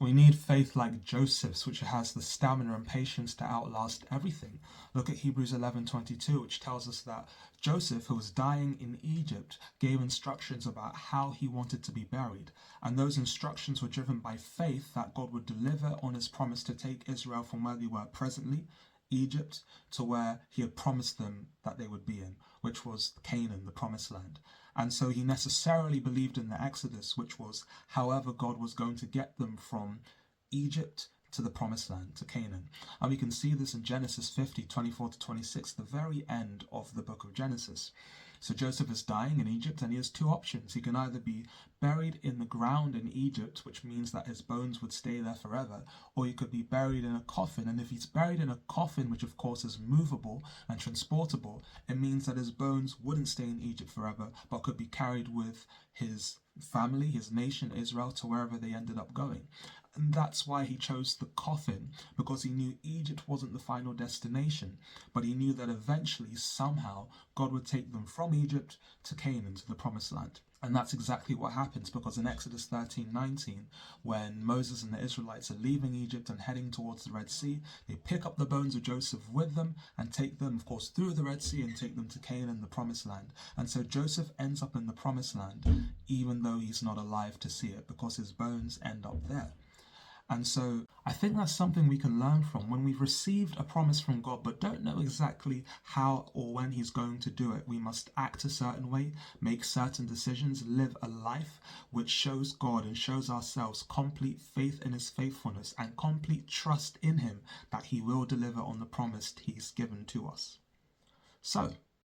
We need faith like Joseph's, which has the stamina and patience to outlast everything. Look at Hebrews 11:22, which tells us that Joseph, who was dying in Egypt, gave instructions about how he wanted to be buried. And those instructions were driven by faith that God would deliver on his promise to take Israel from where they were presently, Egypt, to where he had promised them that they would be in, which was Canaan, the promised land. And so he necessarily believed in the Exodus, which was however God was going to get them from Egypt to the promised land, to Canaan. And we can see this in Genesis 50:24-26, the very end of the book of Genesis. So Joseph is dying in Egypt, and he has two options. He can either be buried in the ground in Egypt, which means that his bones would stay there forever, or he could be buried in a coffin. And if he's buried in a coffin, which of course is movable and transportable, it means that his bones wouldn't stay in Egypt forever, but could be carried with his family, his nation, Israel, to wherever they ended up going. And that's why he chose the coffin, because he knew Egypt wasn't the final destination, but he knew that eventually, somehow, God would take them from Egypt to Canaan, to the promised land. And that's exactly what happens, because in Exodus 13:19, when Moses and the Israelites are leaving Egypt and heading towards the Red Sea, they pick up the bones of Joseph with them and take them, of course, through the Red Sea and take them to Canaan, the promised land. And so Joseph ends up in the promised land, even though he's not alive to see it, because his bones end up there. And so I think that's something we can learn from when we've received a promise from God but don't know exactly how or when he's going to do it. We must act a certain way, make certain decisions, live a life which shows God and shows ourselves complete faith in his faithfulness and complete trust in him that he will deliver on the promise he's given to us. So,